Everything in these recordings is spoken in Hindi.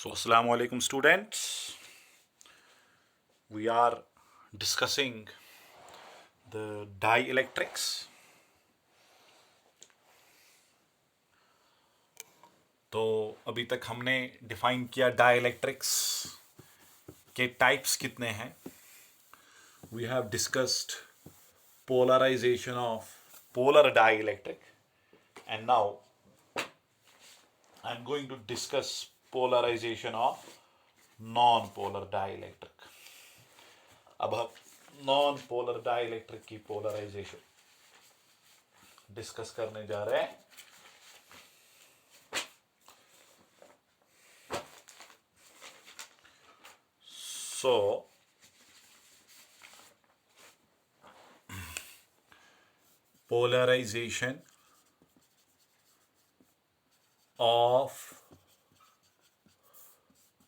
So, Assalamu alaikum, students. We are discussing the dielectrics. तो अभी तक हमने डिफाइन किया dielectrics के टाइप्स कितने हैं. We have discussed polarization of polar dielectric, and now I'm going to discuss polarization of non-polar dielectric. अब हम नॉन पोलर डाइलेक्ट्रिक की पोलराइजेशन डिस्कस करने जा रहे हैं. So polarisation of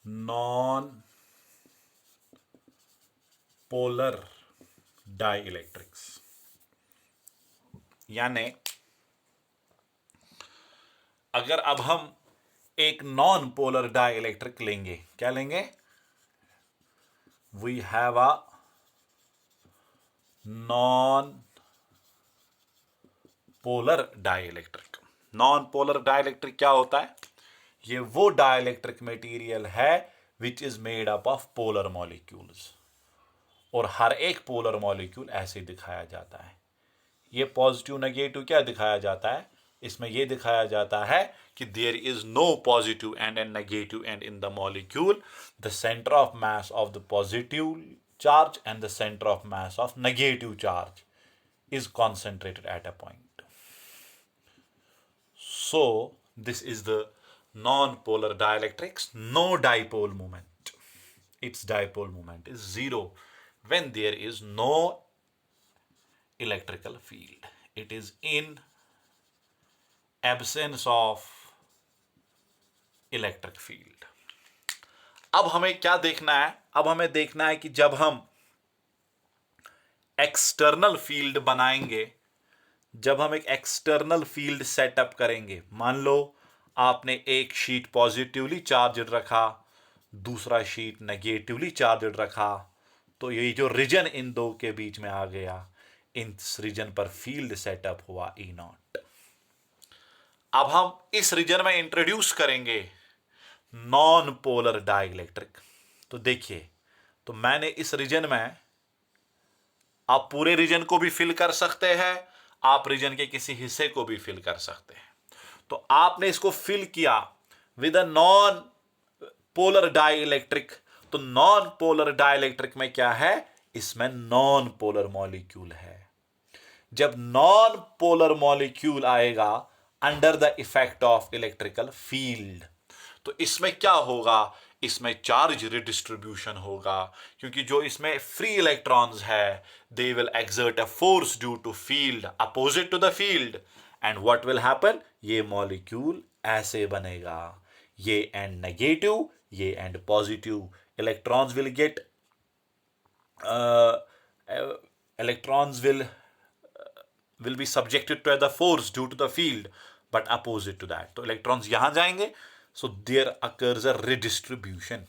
non polar dielectrics, यानी अगर अब हम एक नॉन पोलर डाइलेक्ट्रिक लेंगे, क्या लेंगे? We have a non polar dielectric. Non polar dielectric क्या होता है? ये वो डाइलेक्ट्रिक मटेरियल है which is made up of polar molecules, और हर एक पोलर मॉलिक्यूल ऐसे दिखाया जाता है. ये पॉजिटिव नेगेटिव क्या दिखाया जाता है? इसमें यह दिखाया जाता है कि there is no positive and end negative end in the molecule. The centre of mass of the positive charge and the centre of mass of negative charge is concentrated at a point. So this is the non-polar dielectrics. No dipole moment. Its dipole moment is zero when there is no electrical field. It is in absence of electric field. अब हमें क्या देखना है? अब हमें देखना है कि जब हम एक्सटर्नल फील्ड बनाएंगे, जब हम एक एक्सटर्नल फील्ड सेटअप करेंगे, मान लो आपने एक शीट पॉजिटिवली चार्जड रखा, दूसरा शीट नेगेटिवली चार्जड रखा, तो ये जो रीजन इन दो के बीच में आ गया, इस रीजन पर फील्ड सेटअप हुआ E नॉट. अब हम इस रीजन में इंट्रोड्यूस करेंगे नॉन पोलर डाइलेक्ट्रिक. तो देखिए, तो मैंने इस रीजन में, आप पूरे रीजन को भी फिल कर सकते हैं, आप रीजन के किसी हिस्से को भी फिल कर सकते हैं. तो आपने इसको फिल किया with a non polar dielectric. तो नॉन पोलर डाइलेक्ट्रिक में क्या है? इसमें नॉन पोलर मॉलिक्यूल है. जब नॉन पोलर मॉलिक्यूल आएगा under the effect of electrical field, तो इसमें क्या होगा? इसमें चार्ज रिडिस्ट्रीब्यूशन होगा, क्योंकि जो इसमें फ्री इलेक्ट्रॉन्स है, they will exert a force due to field opposite to the field, and what will happen? ये मॉलिक्यूल ऐसे बनेगा, ये एंड नेगेटिव, ये end positive. Electrons will get electrons will be subjected to the force due to the field, but opposite to that. तो electrons यहां जाएंगे, so there occurs a redistribution.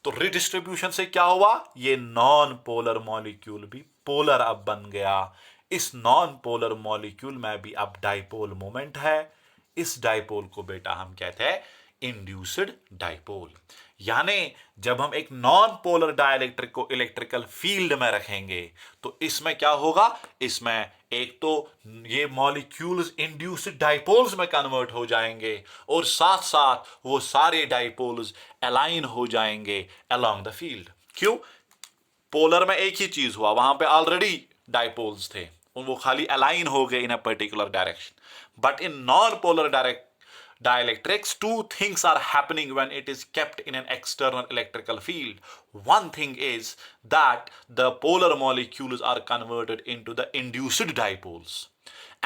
तो redistribution से क्या हुआ? ये नॉन पोलर मॉलिक्यूल भी पोलर अब बन गया. इस नॉन पोलर मॉलिक्यूल में भी अब डाइपोल मोमेंट है. इस डाइपोल को बेटा हम कहते हैं इंड्यूस्ड डाइपोल. यानी जब हम एक नॉन पोलर डाइलेक्ट्रिक को इलेक्ट्रिकल फील्ड में रखेंगे, तो इसमें क्या होगा? इसमें एक तो ये मॉलिक्यूल्स इंड्यूस्ड डाइपोल्स में कन्वर्ट हो जाएंगे, और साथ साथ वो सारे डाइपोल्स अलाइन हो जाएंगे अलोंग द फील्ड. क्यों? पोलर में एक ही चीज हुआ, वहां पे ऑलरेडी डाइपोल्स थे, वो खाली अलाइन हो गए in a particular direction. But in non polar dielectrics, two things are happening when it is kept in an external electrical field. One thing is that the polar molecules are converted into the induced dipoles,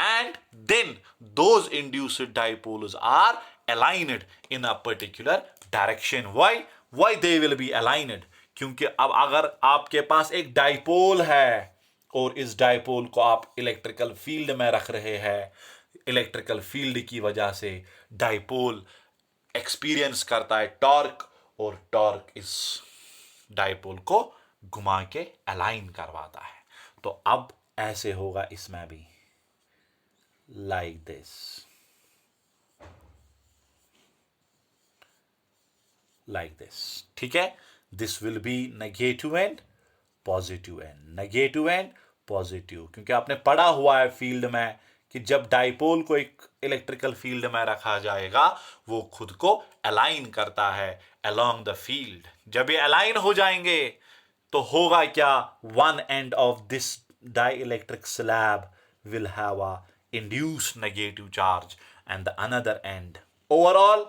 and then those induced dipoles are aligned in a particular direction. Why they will be aligned? क्योंकि अब अगर आपके पास एक डाइपोल है और इस डाइपोल को आप इलेक्ट्रिकल फील्ड में रख रहे हैं, इलेक्ट्रिकल फील्ड की वजह से डाइपोल एक्सपीरियंस करता है टॉर्क, और टॉर्क इस डाइपोल को घुमा के अलाइन करवाता है। तो अब ऐसे होगा इसमें भी, लाइक दिस, लाइक दिस। ठीक है, this will be negative and positive and, negative and positive, क्योंकि आपने पढ़ा हुआ है फील्ड में कि जब डाइपोल को एक इलेक्ट्रिकल फील्ड में रखा जाएगा वो खुद को अलाइन करता है अलोंग द फील्ड। जब ये अलाइन हो जाएंगे तो होगा क्या, one end of this dielectric slab will have a induced negative charge and the another end. Overall,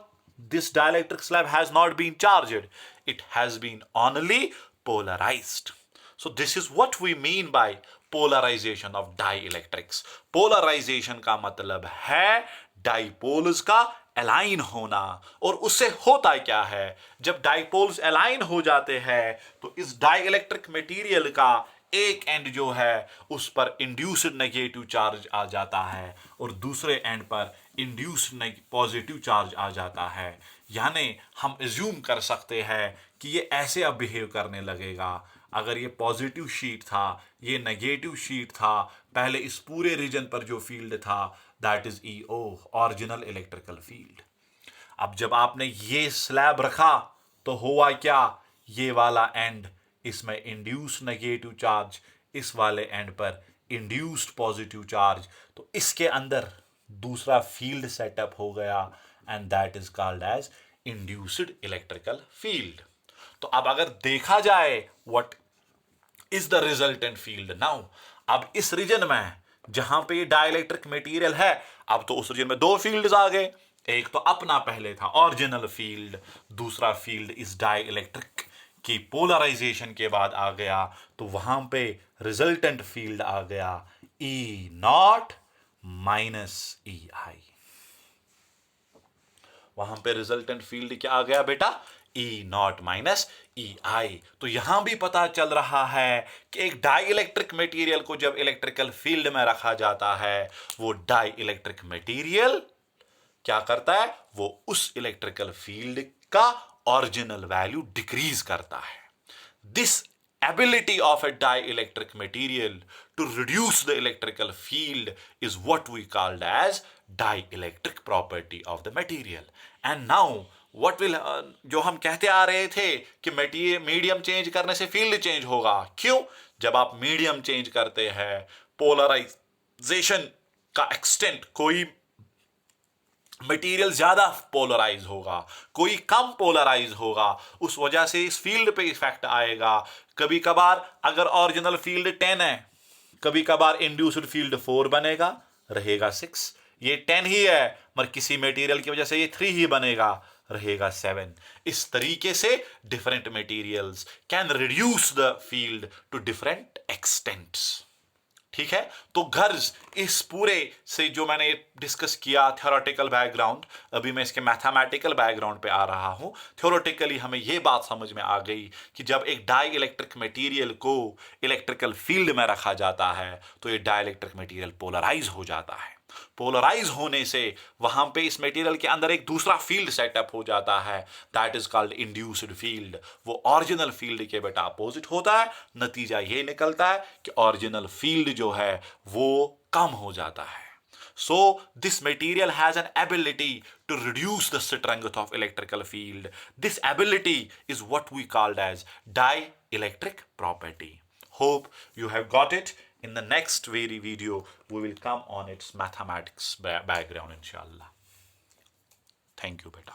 this dielectric slab has not been charged, it has been only polarized. So this is what we mean by polarization of dielectrics. Polarization का मतलब है डाइपोल्स का अलाइन होना। और उससे होता क्या है, जब डाइपोल्स अलाइन हो जाते हैं तो इस डाइइलेक्ट्रिक मटेरियल का एक एंड जो है उस पर इंड्यूस्ड नेगेटिव चार्ज आ जाता है और दूसरे एंड पर इंड्यूस्ड पॉजिटिव चार्ज आ जाता है। यानी हम एज्यूम कर सकते हैं कि ये ऐसे अब बिहेव करने लगेगा। अगर ये पॉजिटिव शीट था, ये नेगेटिव शीट था, पहले इस पूरे रीजन पर जो फील्ड था that is EO, original electrical field. अब जब आपने ये स्लैब रखा तो हुआ क्या, ये वाला एंड इसमें इंड्यूस नेगेटिव चार्ज, इस वाले एंड पर इंड्यूस्ड पॉजिटिव चार्ज, तो इसके अंदर दूसरा फील्ड सेटअप हो गया and that is called as induced electrical field. तो अब अगर देखा जाए what is the resultant field now, अब इस रीजन में जहां पे ये डाइइलेक्ट्रिक मटेरियल है, अब तो उस रीजन में दो फील्ड्स आ गए। एक तो अपना पहले था ओरिजिनल फील्ड, दूसरा फील्ड इस डाइइलेक्ट्रिक की पोलराइजेशन के बाद आ गया, तो वहां पे रिजल्टेंट फील्ड आ गया E0 माइनस EI। वहां पे रिजल्टेंट फील्ड क्या आ गया बेटा, E0 माइनस EI। तो यहां भी पता चल रहा है कि एक डाइइलेक्ट्रिक मटेरियल को जब इलेक्ट्रिकल फील्ड में रखा जाता है, वो डाइइलेक्ट्रिक मटेरियल क्या करता है, वो उस इलेक्ट्रिकल फील्ड का ओरिजिनल वैल्यू डिक्रीज करता है। This ability of a dielectric material to reduce the electrical field is what we called as dielectric property of the material. And now what will जो हम कहते आ रहे थे कि मीडियम चेंज करने से फील्ड चेंज होगा, क्यों, जब आप मीडियम चेंज करते हैं पोलराइजेशन का एक्सटेंट, कोई मटेरियल ज्यादा पोलराइज होगा, कोई कम पोलराइज होगा, उस वजह से इस फील्ड पे इफेक्ट आएगा। कभी कभार अगर ओरिजिनल फील्ड 10 है, कभी कभार इंड्यूस्ड फील्ड 4 बनेगा, रहेगा 6। ये 10 ही है मगर किसी मटेरियल की वजह से ये 3 ही बनेगा, रहेगा 7। इस तरीके से different materials can reduce the field to different extents. ठीक है, तो गर्ज इस पूरे से जो मैंने डिस्कस किया थ्योरेटिकल बैकग्राउंड, अभी मैं इसके मैथमेटिकल बैकग्राउंड पे आ रहा हूं। थ्योरेटिकली हमें यह बात समझ में आ गई कि जब एक डाई इलेक्ट्रिक मटेरियल को इलेक्ट्रिकल फील्ड में रखा जाता है तो ये डाई इलेक्ट्रिक मटेरियल पोलराइज हो जाता है। पोलराइज होने से वहां पे इस मटेरियल के अंदर एक दूसरा फील्ड सेटअप हो जाता है, that is called induced field. वो ओरिजिनल फील्ड के बेटा अपोजिट होता है। नतीजा ये निकलता है कि ओरिजिनल फील्ड जो है वो कम हो जाता है। So this material has an ability to reduce the strength of electrical field. This ability is what we called as dielectric property. Hope you have got it. In the next very video, we will come on its mathematics background, inshallah. Thank you, beta.